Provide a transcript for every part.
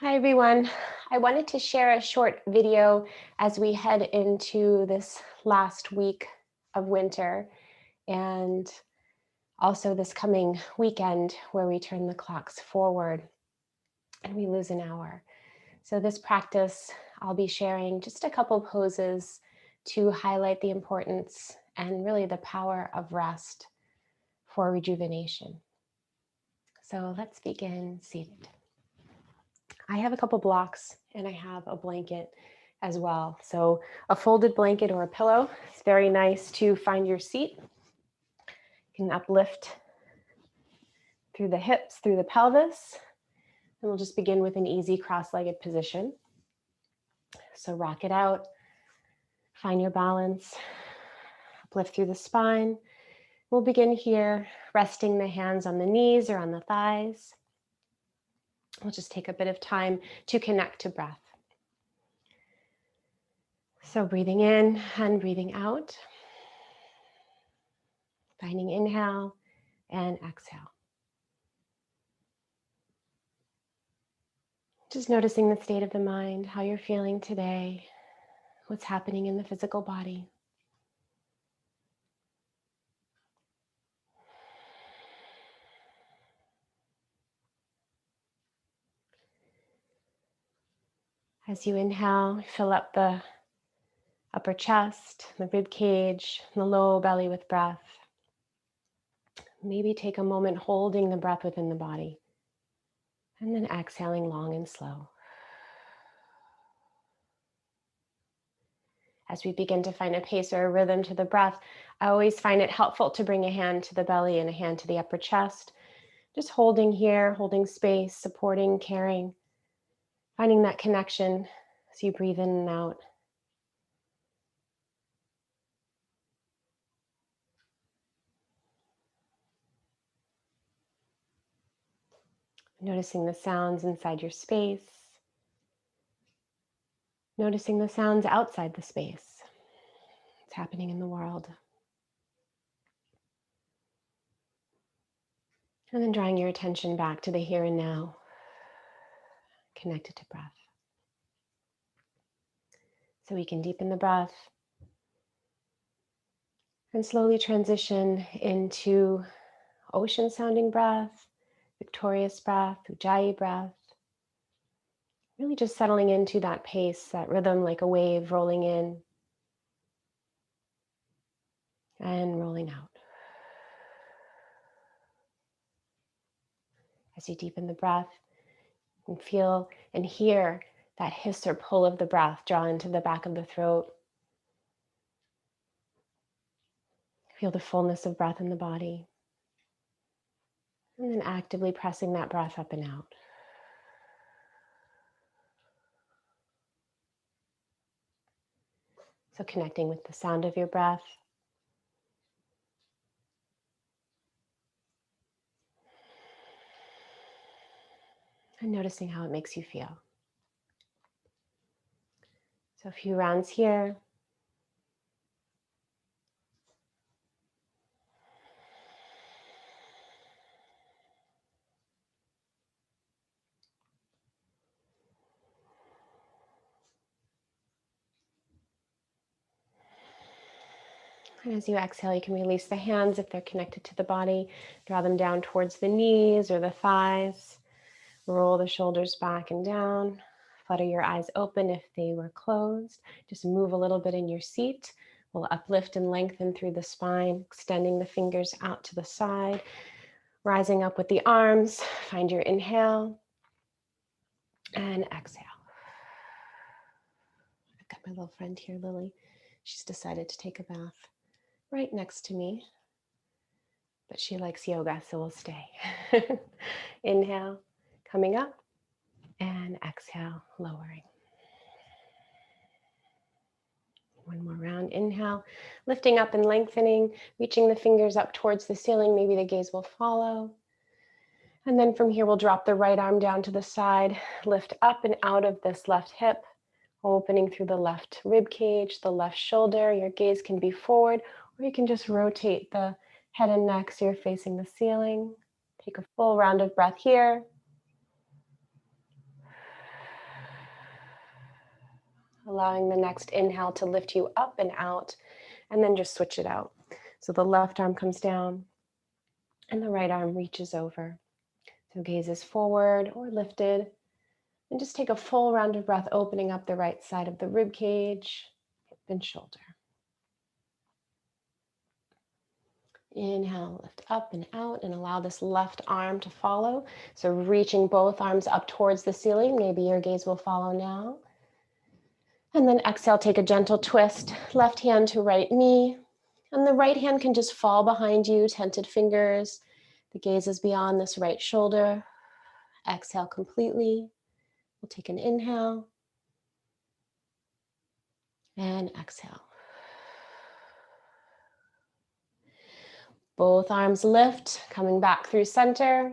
Hi everyone. I wanted to share a short video as we head into this last week of winter and also this coming weekend where we turn the clocks forward and we lose an hour. So this practice, I'll be sharing just a couple poses to highlight the importance and really the power of rest for rejuvenation. So let's begin seated. I have a couple blocks and I have a blanket as well. So a folded blanket or a pillow. It's very nice to find your seat. You can uplift through the hips, through the pelvis. And we'll just begin with an easy cross-legged position. So rock it out, find your balance, uplift through the spine. We'll begin here, resting the hands on the knees or on the thighs. We'll just take a bit of time to connect to breath. So breathing in and breathing out. Finding inhale and exhale. Just noticing the state of the mind, how you're feeling today, what's happening in the physical body. As you inhale, fill up the upper chest, the rib cage, the low belly with breath. Maybe take a moment holding the breath within the body and then exhaling long and slow. As we begin to find a pace or a rhythm to the breath, I always find it helpful to bring a hand to the belly and a hand to the upper chest. Just holding here, holding space, supporting, caring, finding that connection as you breathe in and out. Noticing the sounds inside your space. Noticing the sounds outside the space. What's happening in the world. And then drawing your attention back to the here and now, connected to breath. So we can deepen the breath and slowly transition into ocean sounding breath, victorious breath, ujjayi breath. Really just settling into that pace, that rhythm like a wave rolling in and rolling out. As you deepen the breath, you can feel and hear that hiss or pull of the breath draw into the back of the throat. Feel the fullness of breath in the body. And then actively pressing that breath up and out. So connecting with the sound of your breath. And noticing how it makes you feel. So a few rounds here. And as you exhale, you can release the hands if they're connected to the body. Draw them down towards the knees or the thighs. Roll the shoulders back and down. Flutter your eyes open if they were closed. Just move a little bit in your seat. We'll uplift and lengthen through the spine, extending the fingers out to the side. Rising up with the arms. Find your inhale and exhale. I've got my little friend here, Lily. She's decided to take a bath right next to me, but she likes yoga, so we'll stay. Inhale, coming up, and exhale, lowering. One more round. Inhale, lifting up and lengthening, reaching the fingers up towards the ceiling. Maybe the gaze will follow. And then from here, we'll drop the right arm down to the side, lift up and out of this left hip, opening through the left rib cage, the left shoulder. Your gaze can be forward, or you can just rotate the head and neck so you're facing the ceiling. Take a full round of breath here. allowing the next inhale to lift you up and out, and then just switch it out. So the left arm comes down and the right arm reaches over. So gaze is forward or lifted. And just take a full round of breath, opening up the right side of the rib cage, hip and shoulder. Inhale, lift up and out, and allow this left arm to follow. So reaching both arms up towards the ceiling. Maybe your gaze will follow now. And then exhale, take a gentle twist, left hand to right knee. And the right hand can just fall behind you, tented fingers. The gaze is beyond this right shoulder. Exhale completely. We'll take an inhale. And exhale. Both arms lift, coming back through center.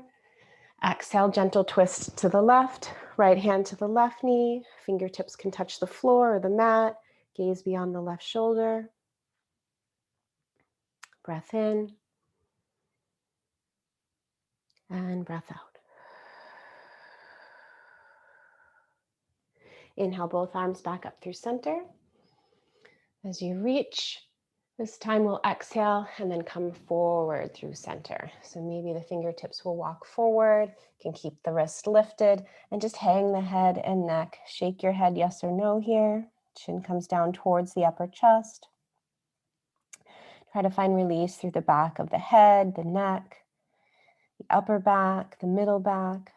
Exhale, gentle twist to the left, right hand to the left knee. Fingertips can touch the floor or the mat. Gaze beyond the left shoulder. Breath in. And breath out. Inhale, both arms back up through center. As you reach, this time we'll exhale and then come forward through center. So maybe the fingertips will walk forward, you can keep the wrist lifted and just hang the head and neck. Shake your head yes or no here. Chin comes down towards the upper chest. Try to find release through the back of the head, the neck, the upper back, the middle back.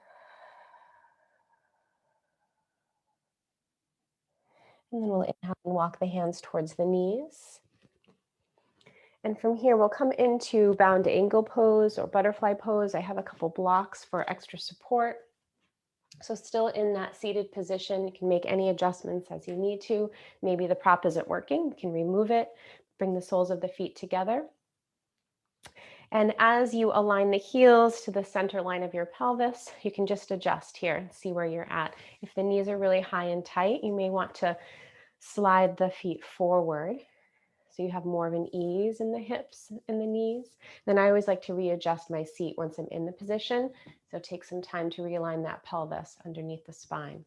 And then we'll inhale and walk the hands towards the knees. And from here, we'll come into bound angle pose or butterfly pose. I have a couple blocks for extra support. So still in that seated position, you can make any adjustments as you need to. Maybe the prop isn't working, you can remove it, bring the soles of the feet together. And as you align the heels to the center line of your pelvis, you can just adjust here and see where you're at. If the knees are really high and tight, you may want to slide the feet forward so you have more of an ease in the hips and the knees. Then I always like to readjust my seat once I'm in the position. So take some time to realign that pelvis underneath the spine.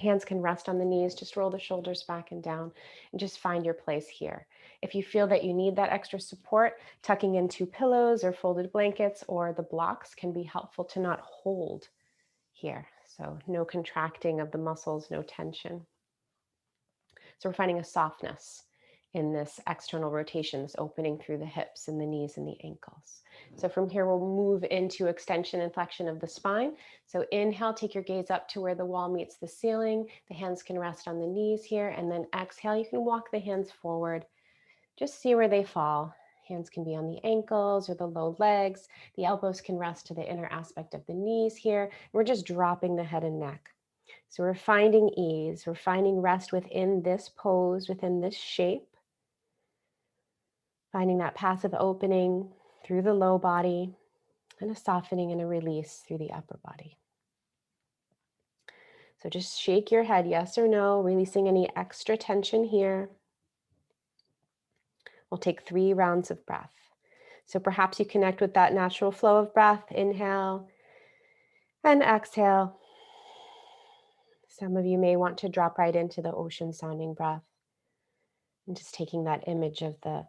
Hands can rest on the knees, just roll the shoulders back and down and just find your place here. If you feel that you need that extra support, tucking into pillows or folded blankets or the blocks can be helpful to not hold here. So no contracting of the muscles, no tension. So we're finding a softness in this external rotation, this opening through the hips and the knees and the ankles. So from here, we'll move into extension and flexion of the spine. So inhale, take your gaze up to where the wall meets the ceiling. The hands can rest on the knees here. And then exhale, you can walk the hands forward. Just see where they fall. Hands can be on the ankles or the low legs. The elbows can rest to the inner aspect of the knees here. We're just dropping the head and neck. So we're finding ease. We're finding rest within this pose, within this shape. Finding that passive opening through the low body and a softening and a release through the upper body. So just shake your head yes or no, releasing any extra tension here. We'll take 3 rounds of breath. So perhaps you connect with that natural flow of breath. Inhale and exhale. Some of you may want to drop right into the ocean sounding breath. And just taking that image of the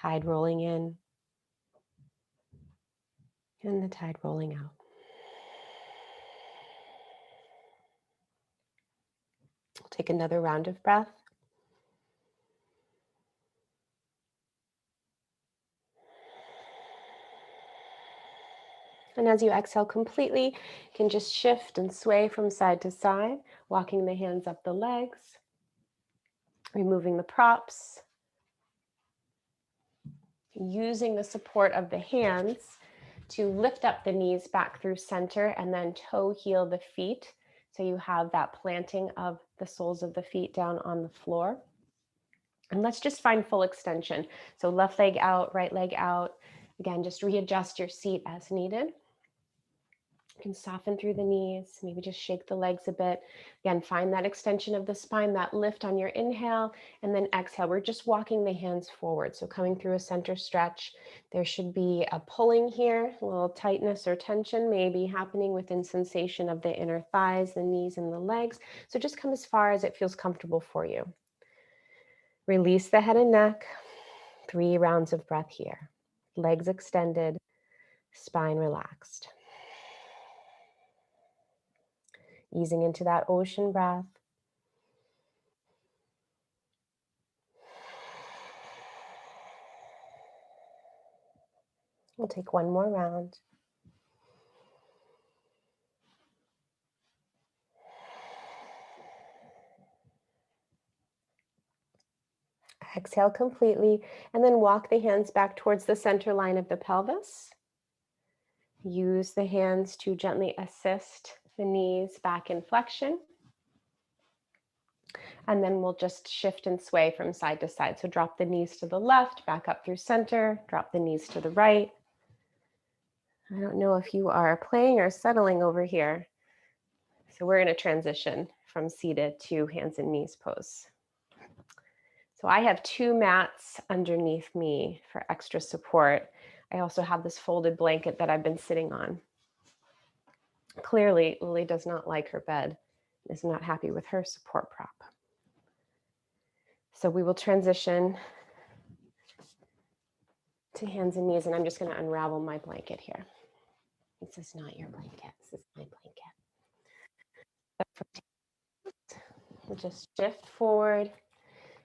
tide rolling in and the tide rolling out. We'll take another round of breath. And as you exhale completely, you can just shift and sway from side to side, walking the hands up the legs, removing the props, using the support of the hands to lift up the knees back through center and then toe heel the feet. So you have that planting of the soles of the feet down on the floor. And let's just find full extension. So left leg out, right leg out. Again, just readjust your seat as needed. You can soften through the knees, maybe just shake the legs a bit. Again, find that extension of the spine, that lift on your inhale, and then exhale. We're just walking the hands forward. So coming through a center stretch, there should be a pulling here, a little tightness or tension maybe happening within sensation of the inner thighs, the knees, and the legs. So just come as far as it feels comfortable for you. Release the head and neck. 3 rounds of breath here. Legs extended, spine relaxed. Easing into that ocean breath. We'll take one more round. Exhale completely, and then walk the hands back towards the center line of the pelvis. Use the hands to gently assist the knees back in flexion. And then we'll just shift and sway from side to side. So drop the knees to the left, back up through center, drop the knees to the right. I don't know if you are playing or settling over here. So we're in a transition from seated to hands and knees pose. So I have 2 mats underneath me for extra support. I also have this folded blanket that I've been sitting on. Clearly, Lily does not like her bed, is not happy with her support prop. So we will transition to hands and knees, and I'm just going to unravel my blanket here. This is not your blanket, this is my blanket. We'll just shift forward,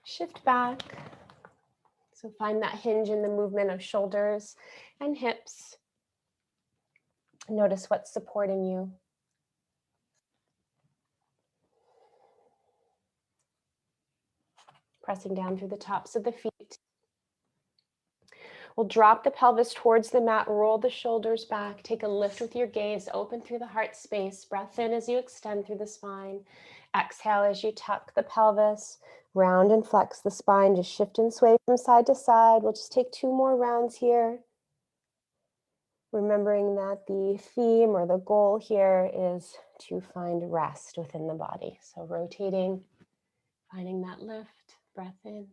shift back. So find that hinge in the movement of shoulders and hips. Notice what's supporting you. Pressing down through the tops of the feet. We'll drop the pelvis towards the mat, roll the shoulders back, take a lift with your gaze, open through the heart space, breath in as you extend through the spine. Exhale as you tuck the pelvis, round and flex the spine, just shift and sway from side to side. We'll just take 2 more rounds here. Remembering that the theme or the goal here is to find rest within the body. So rotating, finding that lift, breath in,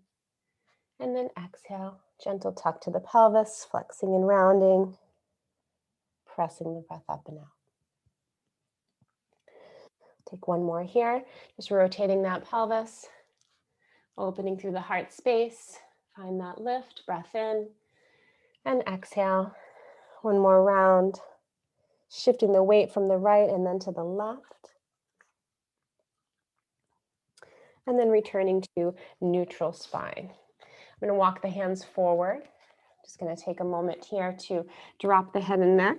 and then exhale. Gentle tuck to the pelvis, flexing and rounding, pressing the breath up and out. Take one more here, just rotating that pelvis, opening through the heart space, find that lift, breath in, and exhale. One more round, shifting the weight from the right and then to the left. And then returning to neutral spine. I'm going to walk the hands forward. Just going to take a moment here to drop the head and neck.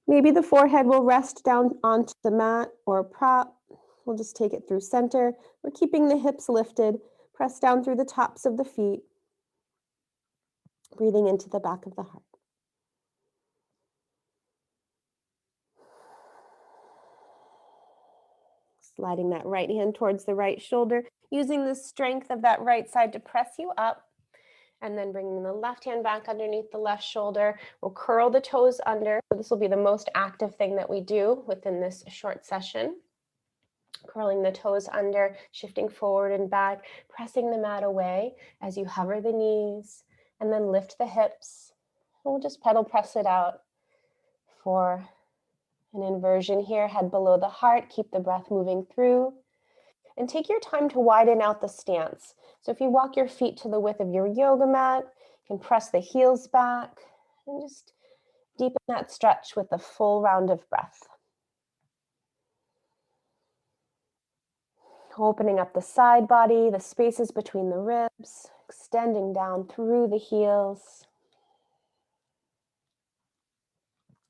Maybe the forehead will rest down onto the mat or prop. We'll just take it through center. We're keeping the hips lifted. Press down through the tops of the feet. Breathing into the back of the heart. Sliding that right hand towards the right shoulder, using the strength of that right side to press you up, and then bringing the left hand back underneath the left shoulder. We'll curl the toes under. So this will be the most active thing that we do within this short session. Curling the toes under, shifting forward and back, pressing the mat away as you hover the knees, and then lift the hips. And we'll just pedal press it out for an inversion here, head below the heart, keep the breath moving through, and take your time to widen out the stance. So if you walk your feet to the width of your yoga mat, you can press the heels back and just deepen that stretch with a full round of breath. Opening up the side body, the spaces between the ribs, extending down through the heels.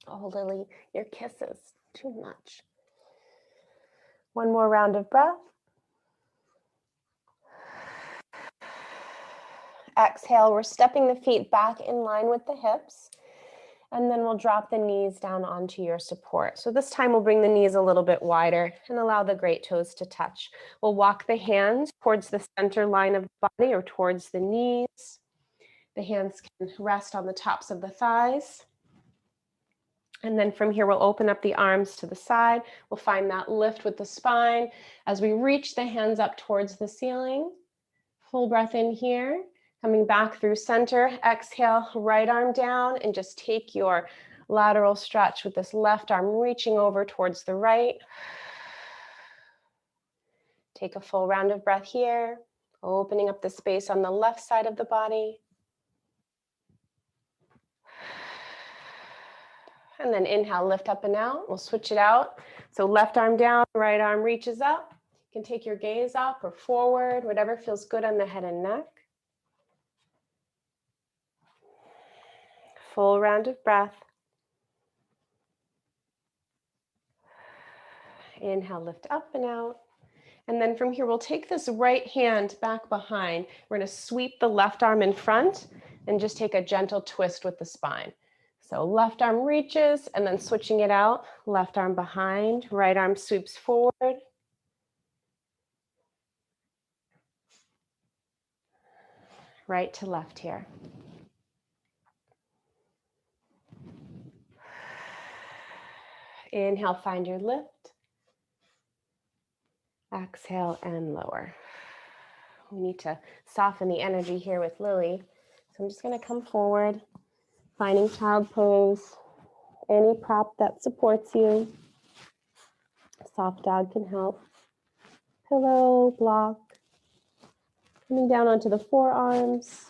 Oh, Lily, your kisses, too much. One more round of breath. Exhale, we're stepping the feet back in line with the hips, and then we'll drop the knees down onto your support. So this time we'll bring the knees a little bit wider and allow the great toes to touch. We'll walk the hands towards the center line of the body or towards the knees. The hands can rest on the tops of the thighs. And then from here, we'll open up the arms to the side. We'll find that lift with the spine as we reach the hands up towards the ceiling. Full breath in here, coming back through center. Exhale, right arm down, and just take your lateral stretch with this left arm reaching over towards the right. Take a full round of breath here, opening up the space on the left side of the body. And then inhale, lift up and out. We'll switch it out. So left arm down, right arm reaches up. You can take your gaze up or forward, whatever feels good on the head and neck. Full round of breath. Inhale, lift up and out. And then from here, we'll take this right hand back behind. We're going to sweep the left arm in front and just take a gentle twist with the spine. So left arm reaches and then switching it out. Left arm behind, right arm sweeps forward. Right to left here. Inhale, find your lift. Exhale and lower. We need to soften the energy here with Lily. So I'm just going to come forward, finding child pose, any prop that supports you. Soft dog can help. Pillow, block. Coming down onto the forearms.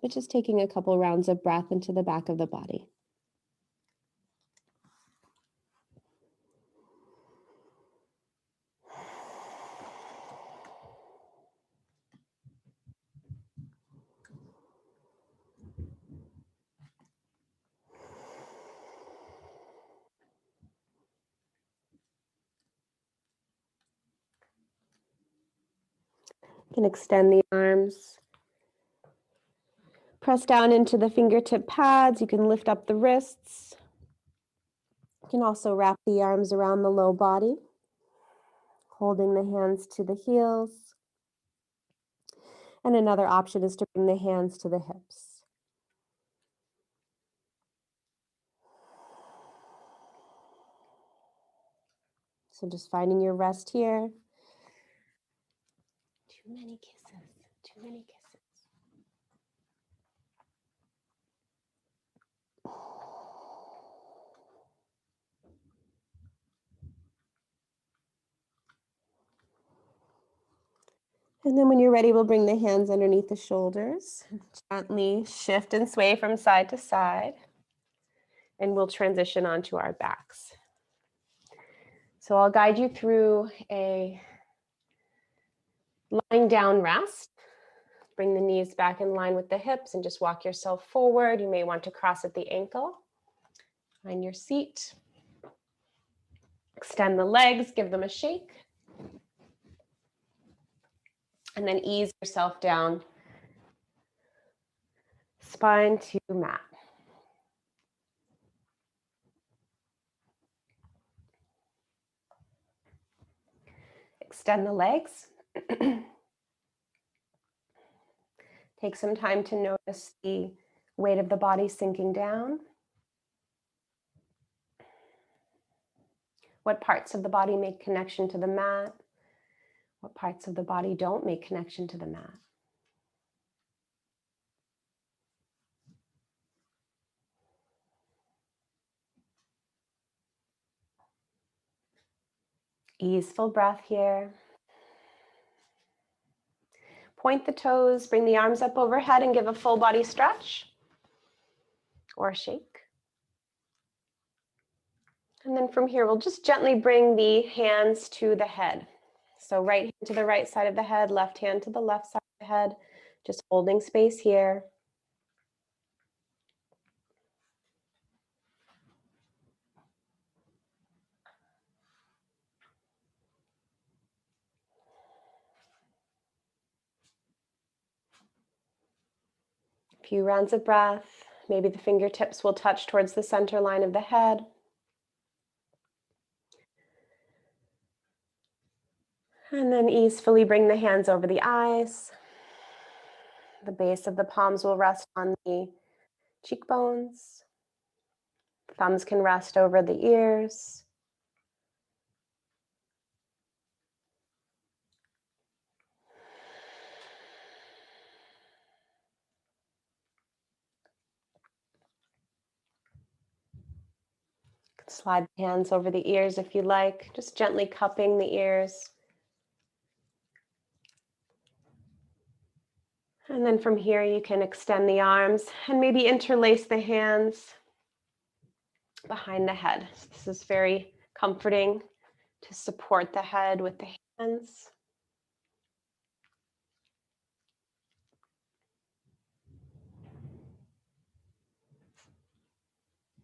But just taking a couple rounds of breath into the back of the body. You can extend the arms. Press down into the fingertip pads. You can lift up the wrists. You can also wrap the arms around the low body, holding the hands to the heels. And another option is to bring the hands to the hips. So just finding your rest here. Too many kisses, too many kisses. And then when you're ready, we'll bring the hands underneath the shoulders. Gently shift and sway from side to side. And we'll transition onto our backs. So I'll guide you through a lying down rest. Bring the knees back in line with the hips and just walk yourself forward. You may want to cross at the ankle. Find your seat. Extend the legs, give them a shake. And then ease yourself down, spine to mat. Extend the legs. Take some time to notice the weight of the body sinking down. What parts of the body make connection to the mat? What parts of the body don't make connection to the mat? Easeful breath here. Point the toes, bring the arms up overhead and give a full body stretch or shake. And then from here, we'll just gently bring the hands to the head. So right hand to the right side of the head, left hand to the left side of the head, just holding space here. A few rounds of breath. Maybe the fingertips will touch towards the center line of the head. And then easefully bring the hands over the eyes. The base of the palms will rest on the cheekbones. Thumbs can rest over the ears. Slide the hands over the ears if you like, just gently cupping the ears. And then from here you can extend the arms and maybe interlace the hands behind the head. This is very comforting to support the head with the hands.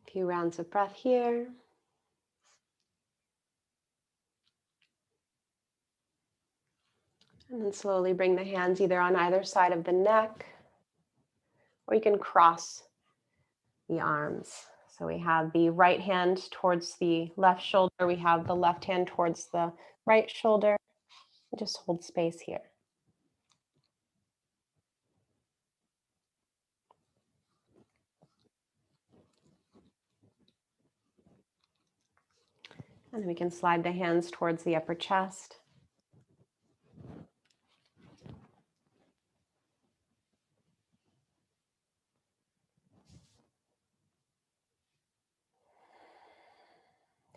A few rounds of breath here. And then slowly bring the hands either on either side of the neck, or you can cross the arms. So we have the right hand towards the left shoulder. We have the left hand towards the right shoulder. Just hold space here. And then we can slide the hands towards the upper chest.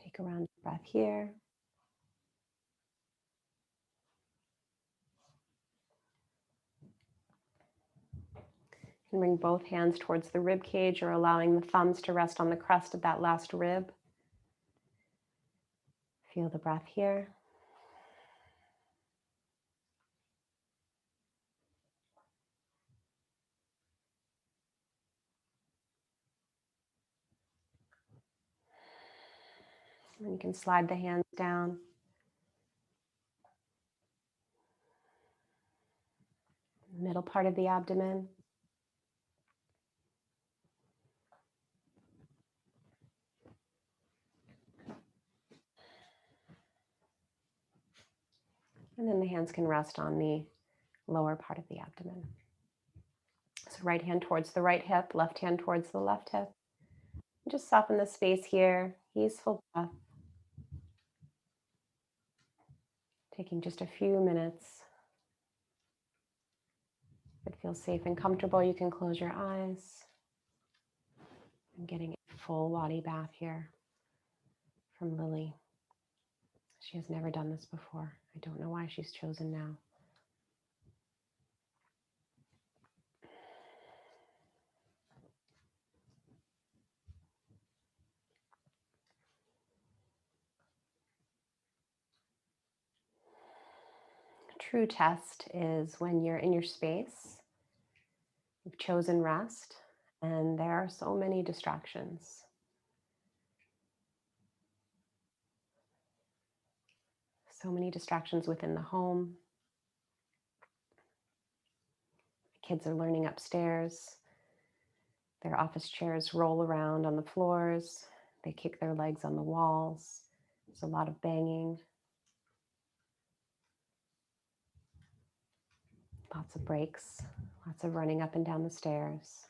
Take a round of breath here. And bring both hands towards the rib cage, or allowing the thumbs to rest on the crest of that last rib. Feel the breath here. And you can slide the hands down. Middle part of the abdomen. And then the hands can rest on the lower part of the abdomen. So right hand towards the right hip, left hand towards the left hip. Just soften the space here. Easeful breath. Taking just a few minutes. If it feels safe and comfortable, you can close your eyes. I'm getting a full body bath here from Lily. She has never done this before. I don't know why she's chosen now. A true test is when you're in your space, you've chosen rest, and there are so many distractions. So many distractions within the home. Kids are learning upstairs. Their office chairs roll around on the floors. They kick their legs on the walls. There's a lot of banging. Lots of breaks. Lots of running up and down the stairs.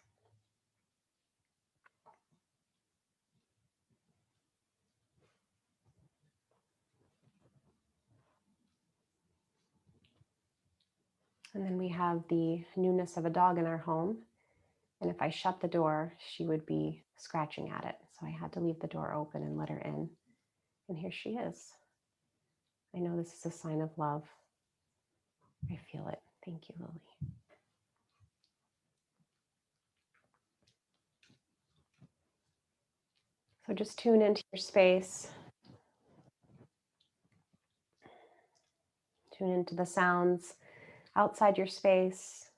And then we have the newness of a dog in our home. And if I shut the door, she would be scratching at it. So I had to leave the door open and let her in. And here she is. I know this is a sign of love. I feel it. Thank you, Lily. So just tune into your space. Tune into the sounds outside your space.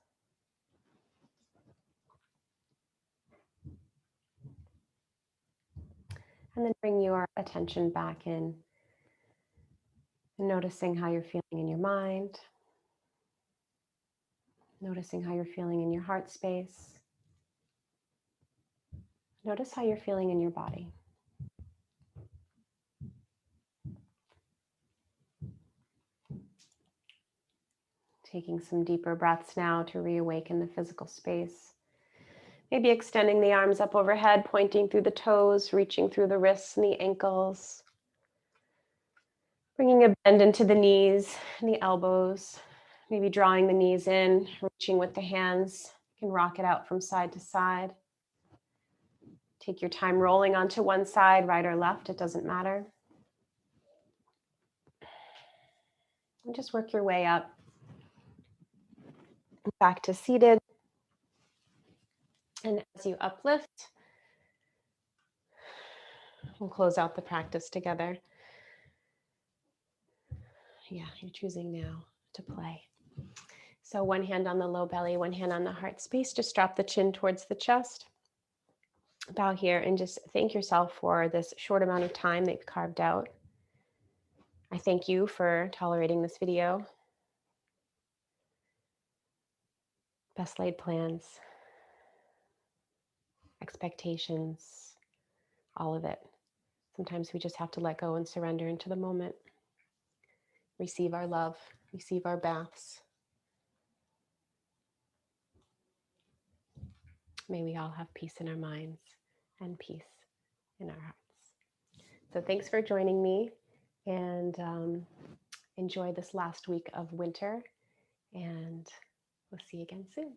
And then bring your attention back in, noticing how you're feeling in your mind, noticing how you're feeling in your heart space. Notice how you're feeling in your body. Taking some deeper breaths now to reawaken the physical space. Maybe extending the arms up overhead, pointing through the toes, reaching through the wrists and the ankles. Bringing a bend into the knees and the elbows. Maybe drawing the knees in, reaching with the hands. You can rock it out from side to side. Take your time rolling onto one side, right or left, it doesn't matter. And just work your way up. Back to seated. And as you uplift, we'll close out the practice together. Yeah, you're choosing now to play. So one hand on the low belly, one hand on the heart space. Just drop the chin towards the chest. Bow here and just thank yourself for this short amount of time that you've carved out. I thank you for tolerating this video. Best laid plans, expectations, all of it. Sometimes we just have to let go and surrender into the moment. Receive our love, receive our baths. May we all have peace in our minds and peace in our hearts. So thanks for joining me, and enjoy this last week of winter, and we'll see you again soon.